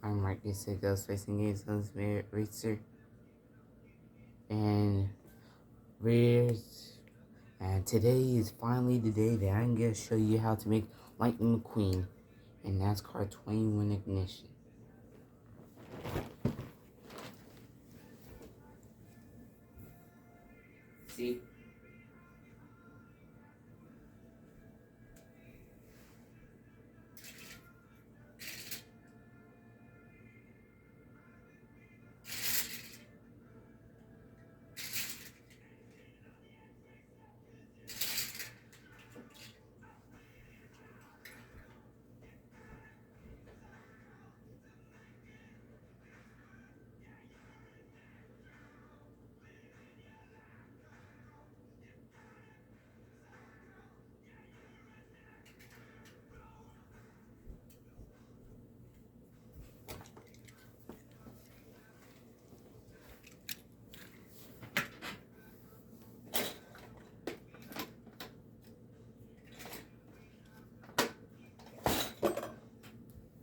I'm Marcus, the Ghost Racing Games Spirit Racer, and we're and today is finally the day that I'm gonna show you how to make Lightning McQueen in NASCAR 21 ignition. See?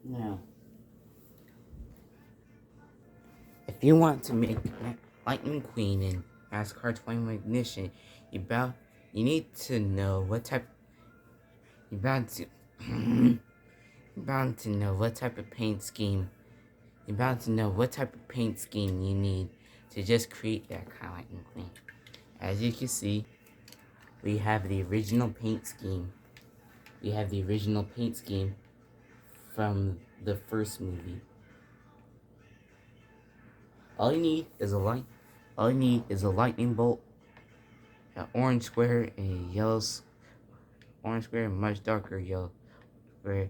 Now, if you want to make Lightning McQueen in NASCAR 21 ignition, you need to know what type. You bound to you bound to know what type of paint scheme. You're bound to know what type of paint scheme you need to just create that kind of Lightning McQueen. As you can see, we have the original paint scheme. We have the original paint scheme from the first movie. All you need is a lightning bolt, an orange square, and a yellow orange square, and much darker yellow square.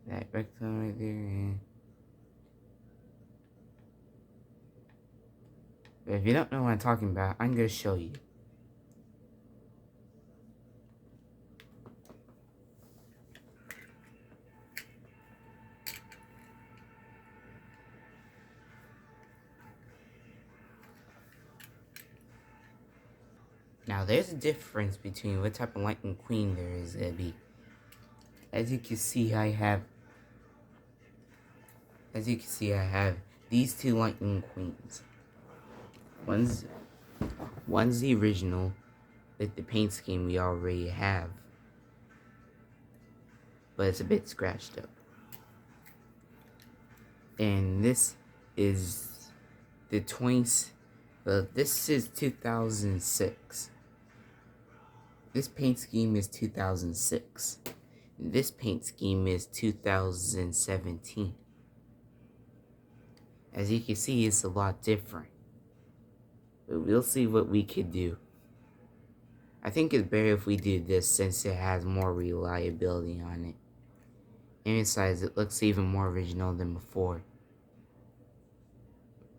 That rectangle right there, and but if you don't know what I'm talking about, I'm gonna show you. Now, there's a difference between what type of Lightning McQueen there is gonna be. As you can see, I have these two Lightning McQueens. One's the original with the paint scheme we already have, but it's a bit scratched up. And this is the this is 2006. This paint scheme is 2006. This paint scheme is 2017. As you can see, it's a lot different. But we'll see what we could do. I think it's better if we do this since it has more reliability on it. And besides, it looks even more original than before.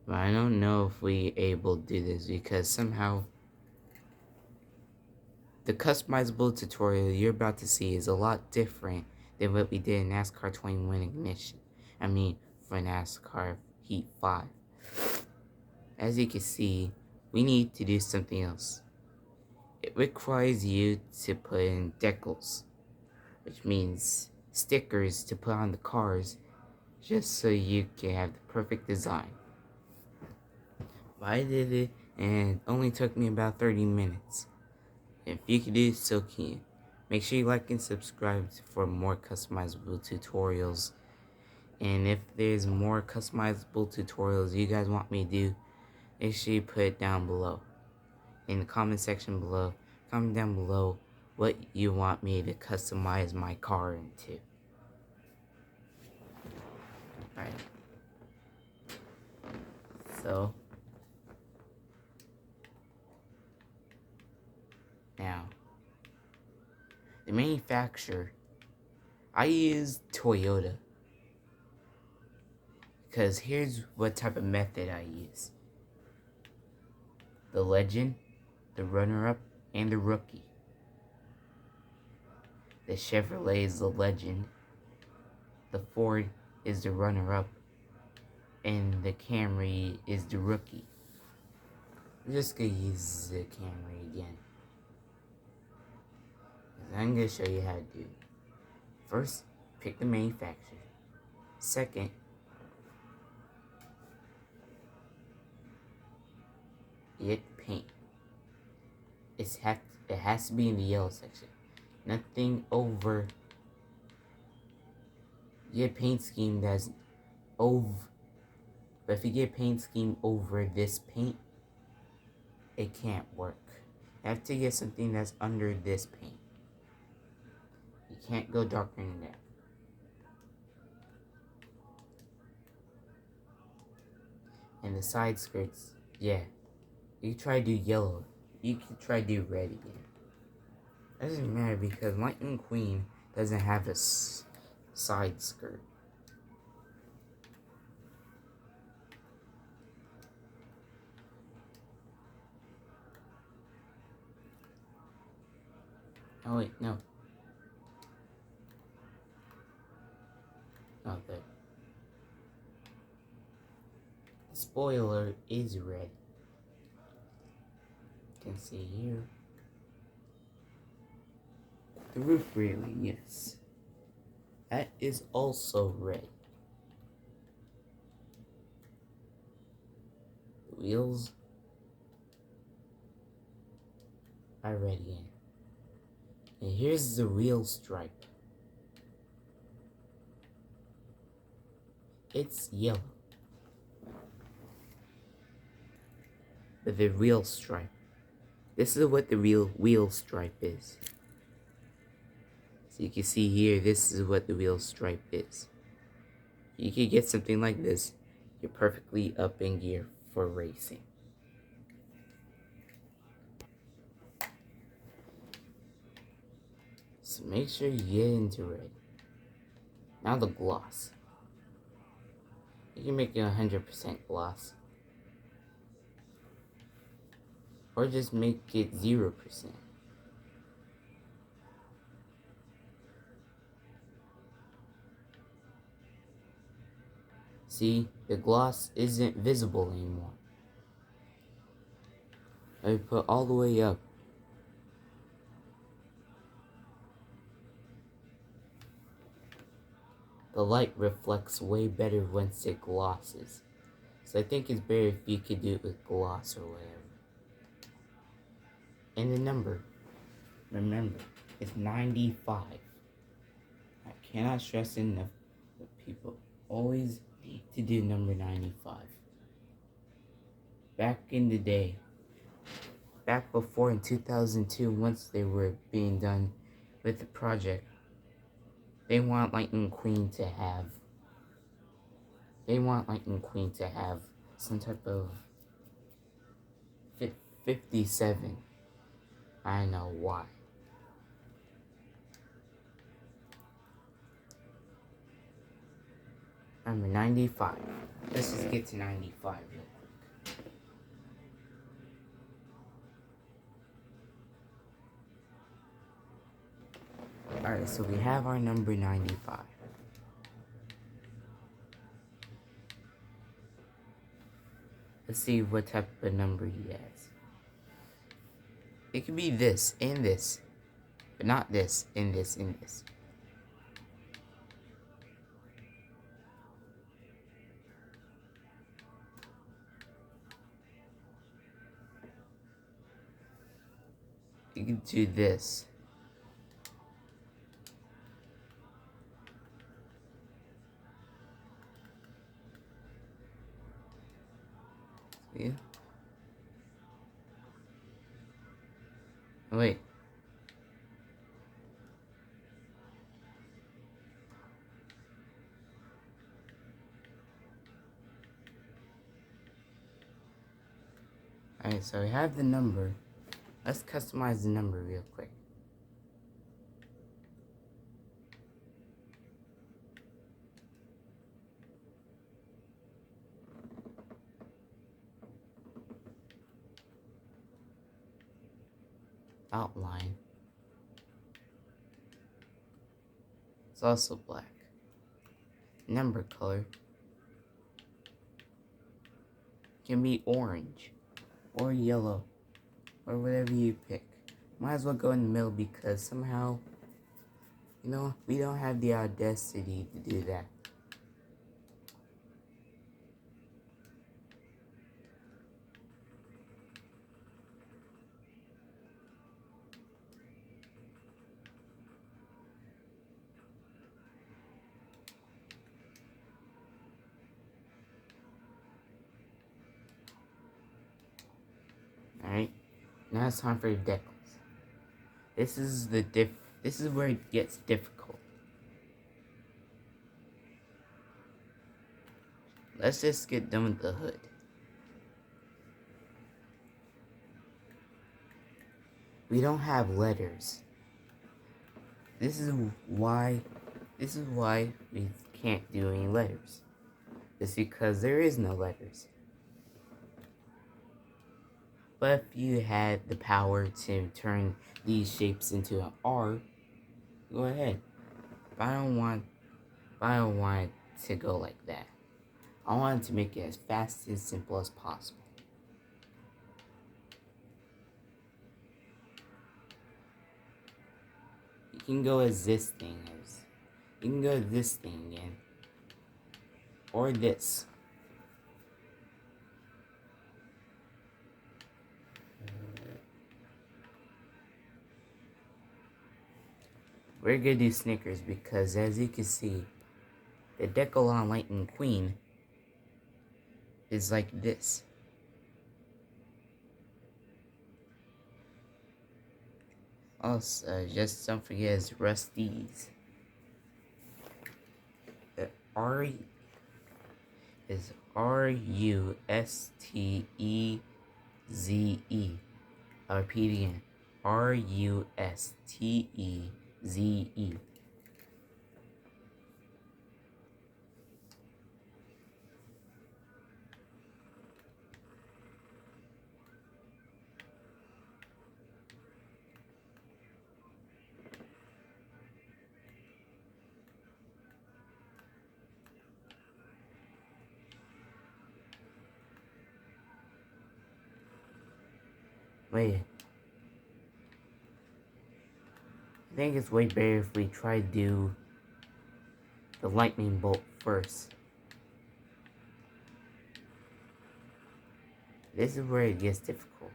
But I don't know if we're able to do this because somehow the customizable tutorial you're about to see is a lot different than what we did in NASCAR 21 ignition. I mean, for NASCAR Heat 5. As you can see, we need to do something else. It requires you to put in decals, which means stickers to put on the cars just so you can have the perfect design. I did it and it only took me about 30 minutes. If you can do it, so can you. Make sure you like and subscribe for more customizable tutorials. And if there's more customizable tutorials you guys want me to do, make sure you put it down below. In the comment section below, comment down below what you want me to customize my car into. Alright. So, now, the manufacturer, I use Toyota. Because here's what type of method I use. The Legend, the Runner-Up, and the Rookie. The Chevrolet is the Legend. The Ford is the Runner-Up. And the Camry is the Rookie. I'm just going to use the Camry again. I'm going to show you how to do it. First, pick the manufacturer. Second, get paint, it has to be in the yellow section. Nothing over. You get paint scheme that's over. But if you get paint scheme over this paint, it can't work. You have to get something that's under this paint. You can't go darker than that. And the side skirts, yeah. You can try to do yellow. You can try to do red again. That doesn't matter because Lightning Queen doesn't have a side skirt. Oh wait, no. Not there. The spoiler is red. You can see here. The roof railing, yes. That is also red. The wheels are red again. And here's the wheel stripe. It's yellow. But the wheel stripe. This is what the real wheel stripe is. So you can see here, this is what the wheel stripe is. You can get something like this. You're perfectly up in gear for racing. So make sure you get into red. Now the gloss. You can make it 100% gloss. Or just make it 0%. See, the gloss isn't visible anymore. I put all the way up. The light reflects way better once it glosses. So I think it's better if you could do it with gloss or whatever. And the number, remember, it's 95. I cannot stress enough that people always need to do number 95. Back in the day, back before in 2002, once they were being done with the project, they want Lightning Queen to have some type of 57. I know why. Number 95. Let's just get to 95 real quick. Alright, so we have our number 95. Let's see what type of number he has. It could be this and this, but not this and this and this. You can do this. See? Oh, wait. Alright, so we have the number. Let's customize the number real quick. Outline. It's also black. Number color can be orange or yellow or whatever you pick. Might as well go in the middle because somehow, we don't have the audacity to do that. Now it's time for the decals. This is where it gets difficult. Let's just get done with the hood. We don't have letters. This is why we can't do any letters. It's because there is no letters. But if you had the power to turn these shapes into an R, go ahead. But I don't want it to go like that. I want to make it as fast and simple as possible. You can go as this thing is. You can go this thing again. Or this. We're gonna do Snickers because, as you can see, the decal on Lightning McQueen is like this. Also, just don't forget his Rusty's. The R is Rusteze. I'll repeat again. Rusteze. Wait. I think it's way better if we try to do the lightning bolt first. This is where it gets difficult.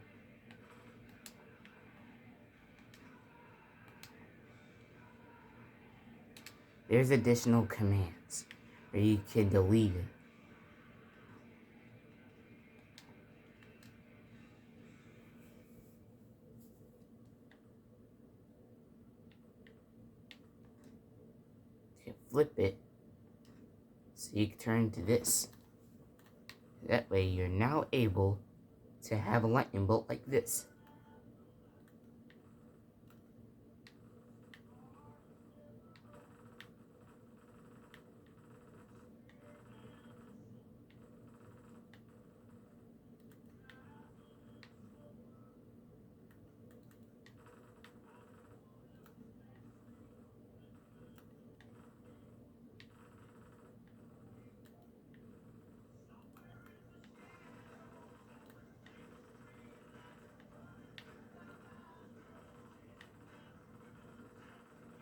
There's additional commands where you can delete it. You can flip it so you can turn to this. That way you're now able to have a lightning bolt like this.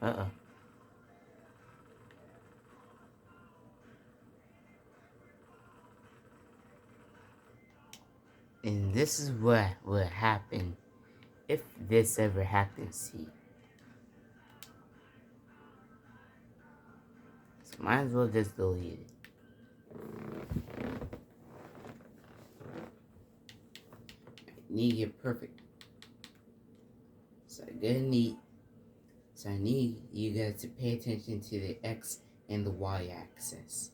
Uh-oh. And this is what would happen if this ever happens to you. So might as well just delete it. Need to get perfect. So I need you guys to pay attention to the X and the Y axis.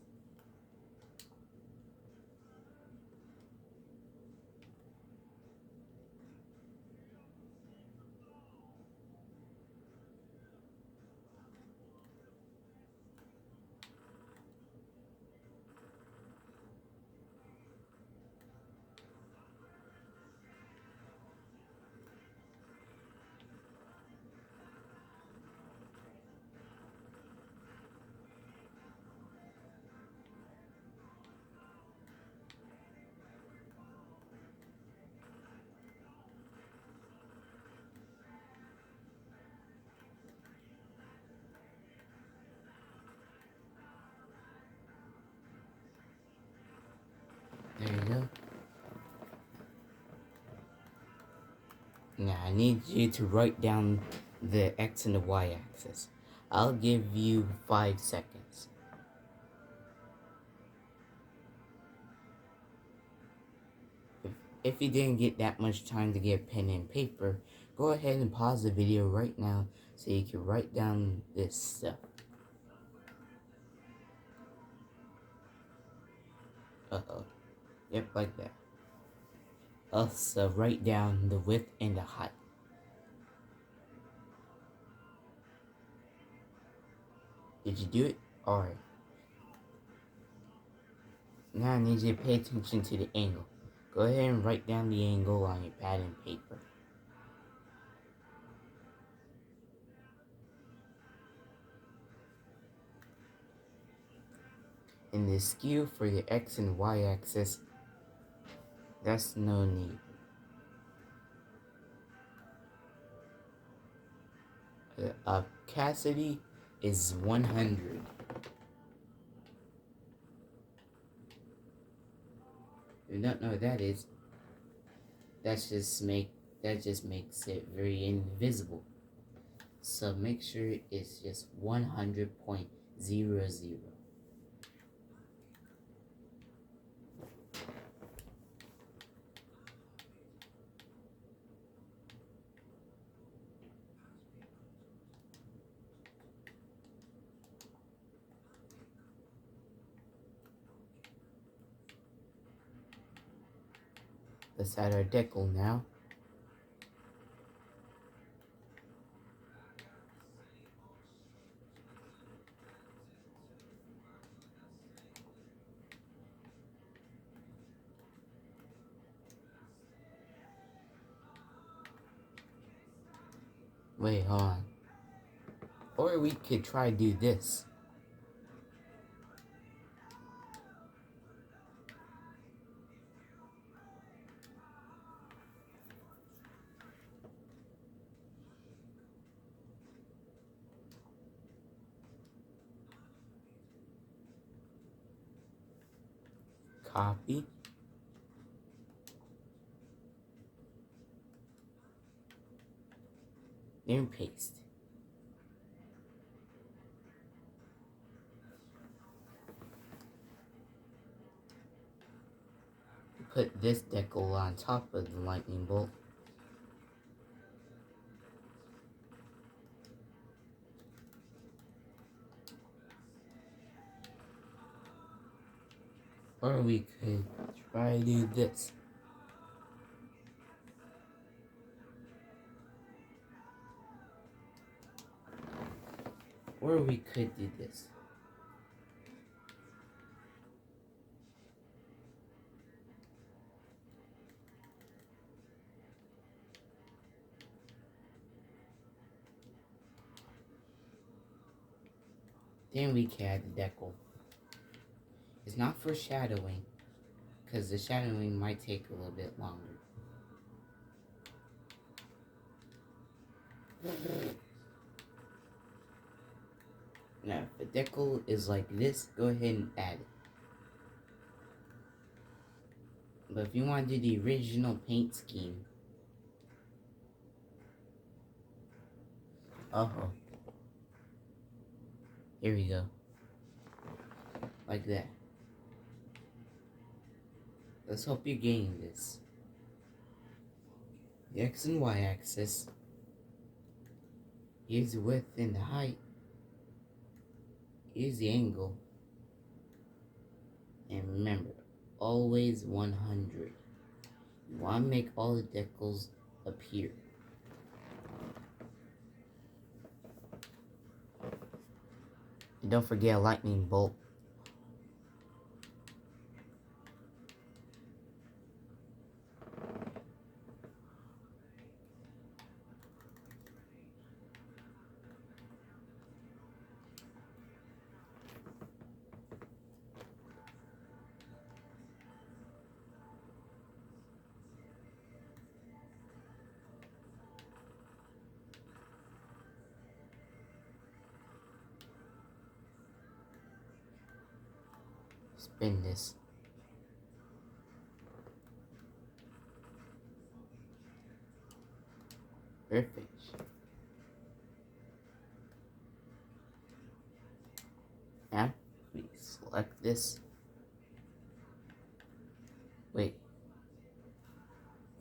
There you go. Now I need you to write down the X and the Y axis. I'll give you 5 seconds. if you didn't get that much time to get pen and paper, go ahead and pause the video right now so you can write down this stuff. Uh-oh. Yep, like that. Also, write down the width and the height. Did you do it? Alright. Now I need you to pay attention to the angle. Go ahead and write down the angle on your pad and paper. And the skew for the X and Y axis, that's no need. Opacity is 100. If you don't know what that is, that just makes it very invisible. So make sure it's just 100.00. Let's add our decal now. Wait, hold on. Or we could try do this. Copy. Then paste. Put this decal on top of the lightning bolt. Or we could try to do this. Or we could do this. Then we can add the decal. It's not for shadowing, because the shadowing might take a little bit longer. Now, if the decal is like this, go ahead and add it. But if you want to do the original paint scheme, here we go. Like that. Let's hope you're getting this. The X and Y axis. Here's the width and the height. Here's the angle. And remember, always 100. You want to make all the decals appear. And don't forget a lightning bolt. Spin this. Perfect. Now, we select this. Wait.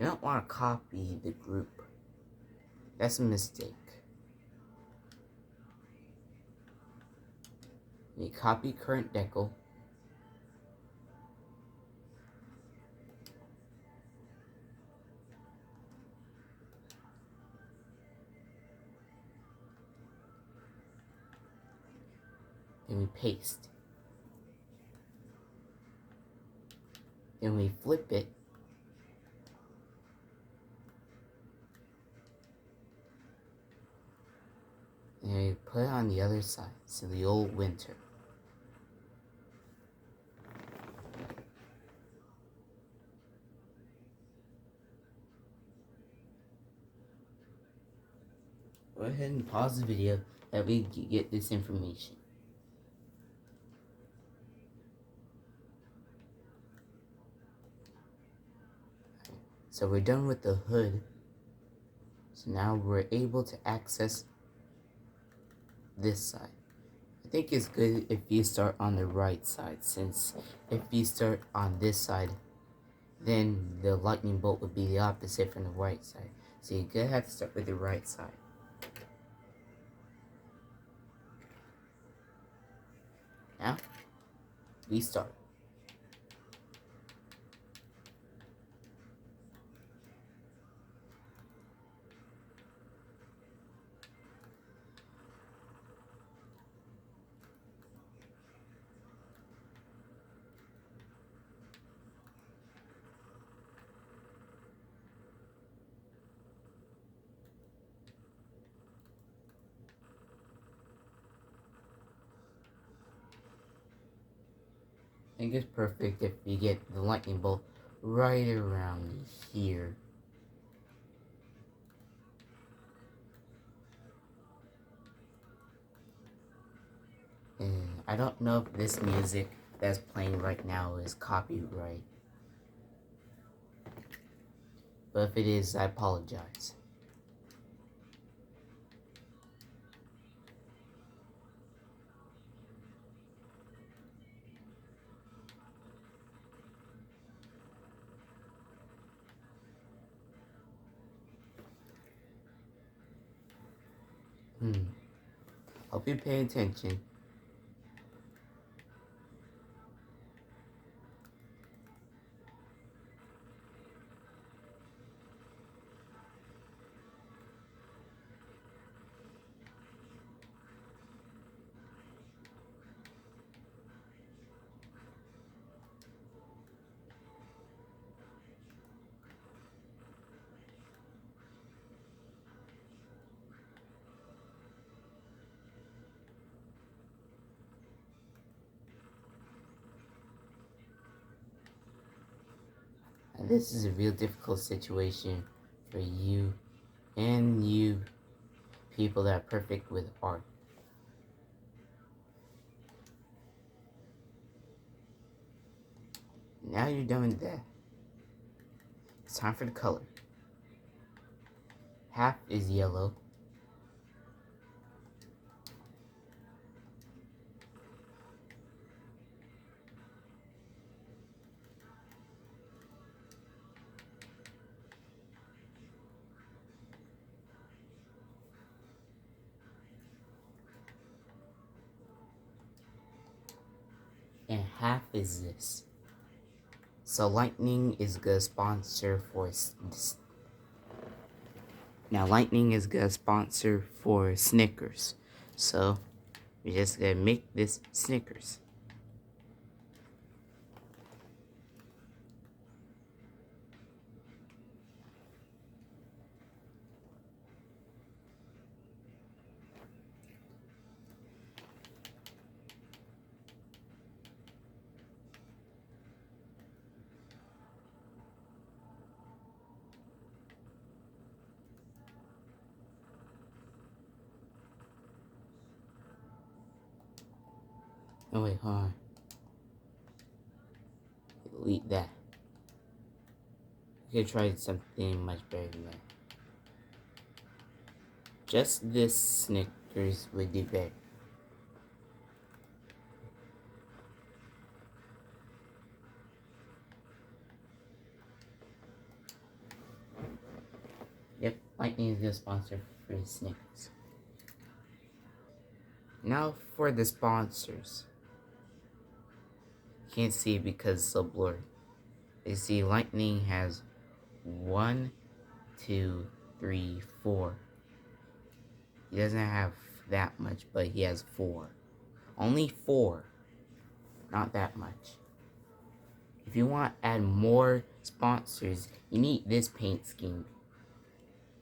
You don't want to copy the group. That's a mistake. We copy current decal. Then we paste. Then we flip it. And we put it on the other side, so the old winter. Go ahead and pause the video that we get this information. So we're done with the hood. So now we're able to access this side. I think it's good if you start on the right side, since if you start on this side, then the lightning bolt would be the opposite from the right side. So you're gonna have to start with the right side. Now, we start. I think it's perfect if you get the lightning bolt right around here. And I don't know if this music that's playing right now is copyright. But if it is, I apologize. Hope you pay attention. And this is a real difficult situation for you and you people that are perfect with art. Now you're done with that. It's time for the color. Half is yellow. And half is this. So Lightning is gonna sponsor for Snickers. So we're just gonna make this Snickers. Oh wait, hold on. Delete that. We could try something much better than that. Just this Snickers would do better. Lightning is the sponsor for Snickers. Now for the sponsors. You can't see it because it's so blurry. You see Lightning has 1, 2, 3, 4. He doesn't have that much, but he has 4. Only 4. Not that much. If you want to add more sponsors, you need this paint scheme.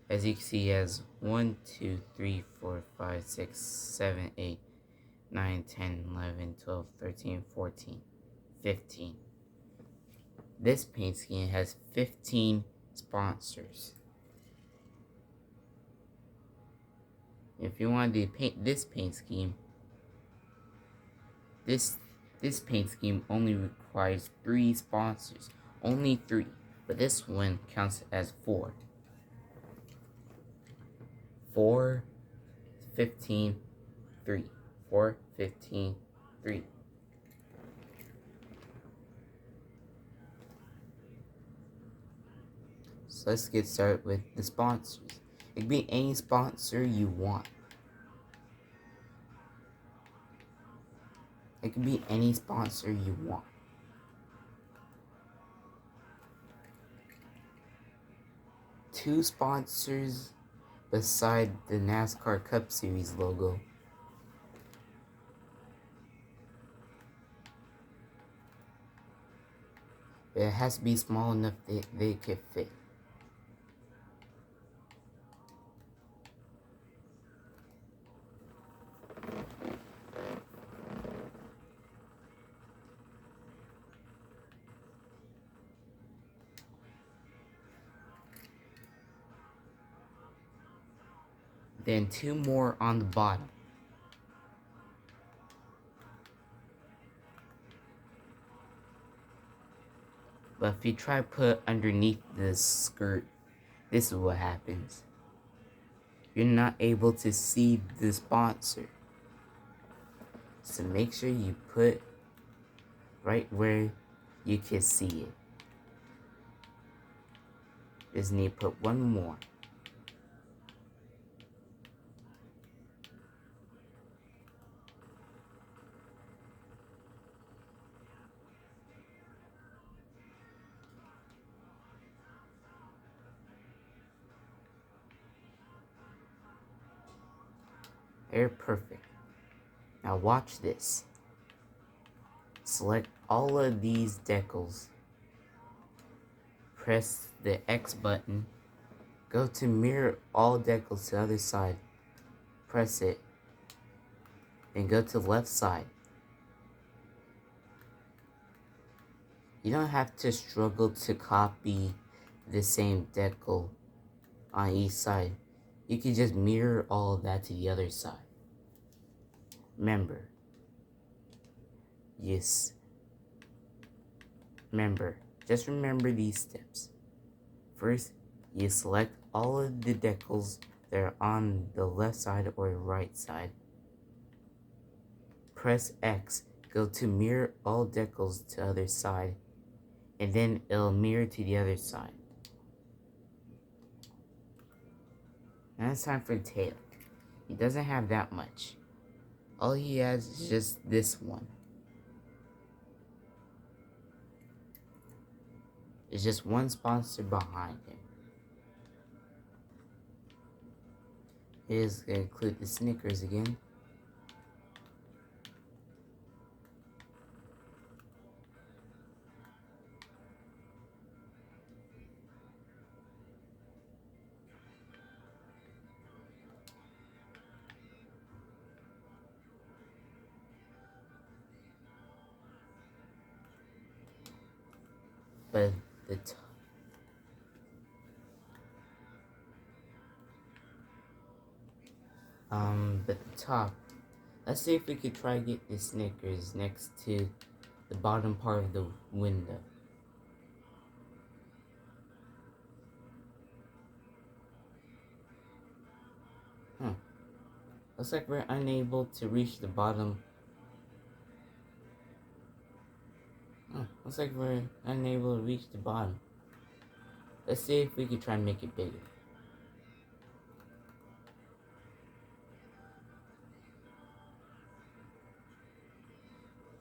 As you can see, he has 1, 2, 3, 4, 5, 6, 7, 8, 9, 10, 11, 12, 13, 14, 15. This paint scheme has 15 sponsors. If you want to paint this paint scheme, this paint scheme only requires 3 sponsors. Only 3. But this one counts as 4. 4, 15, 3. 4, 15, 3. So let's get started with the sponsors. It can be any sponsor you want. It can be any sponsor you want. Two sponsors beside the NASCAR Cup Series logo. It has to be small enough that they could fit. Then 2 more on the bottom. But if you try to put underneath the skirt, this is what happens. You're not able to see the sponsor. So make sure you put right where you can see it. Just need to put 1 more. They're perfect. Now watch this. Select all of these decals. Press the X button. Go to mirror all decals to the other side. Press it. Then go to the left side. You don't have to struggle to copy the same decal on each side. You can just mirror all of that to the other side. Remember, just remember these steps. First, you select all of the decals that are on the left side or right side. Press X, go to mirror all decals to the other side, and then it'll mirror to the other side. Now it's time for the tail. He doesn't have that much. All he has is just this one. It's just one sponsor behind him. It is going to include the Snickers again. But the top. Let's see if we could try to get the Snickers next to the bottom part of the window. Looks like we're unable to reach the bottom. Looks like we're unable to reach the bottom. Let's see if we can try and make it bigger.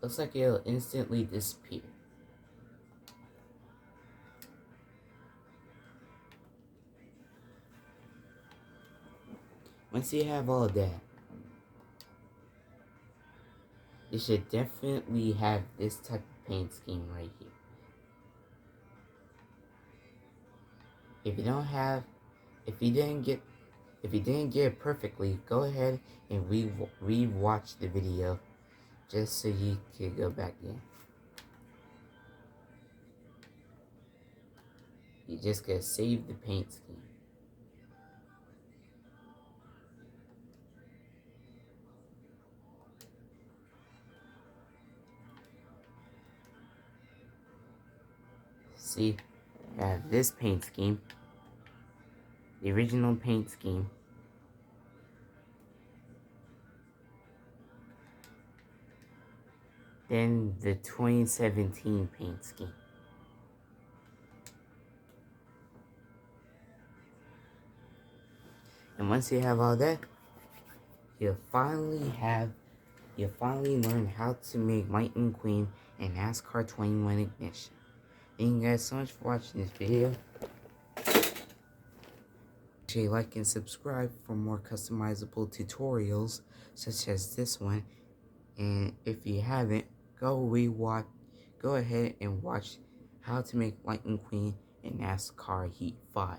looks like it'll instantly disappear. Once you have all that, you should definitely have this type of paint scheme right here. If you don't have, if you didn't get it perfectly, go ahead and re-watch the video just so you can go back in. You just gotta save the paint scheme. See, I have this paint scheme, the original paint scheme. Then the 2017 paint scheme. And once you have all that, you'll finally learn how to make Lightning McQueen and Nascar 21 ignition. Thank you guys so much for watching this video. Make sure you like and subscribe for more customizable tutorials such as this one. And if you haven't, go ahead and watch how to make Lightning McQueen and Nascar Heat 5.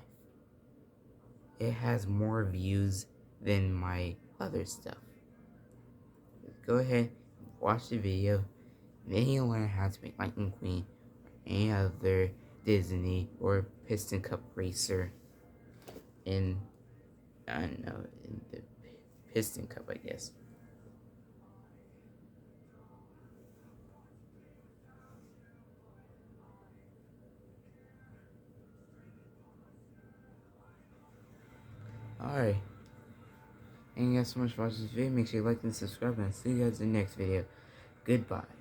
It has more views than my other stuff. Go ahead, watch the video, then you'll learn how to make Lightning McQueen or any other Disney or Piston Cup racer in, I don't know, in the Piston Cup, I guess. Alright. Thank you guys so much for watching this video. Make sure you like and subscribe, and I'll see you guys in the next video. Goodbye.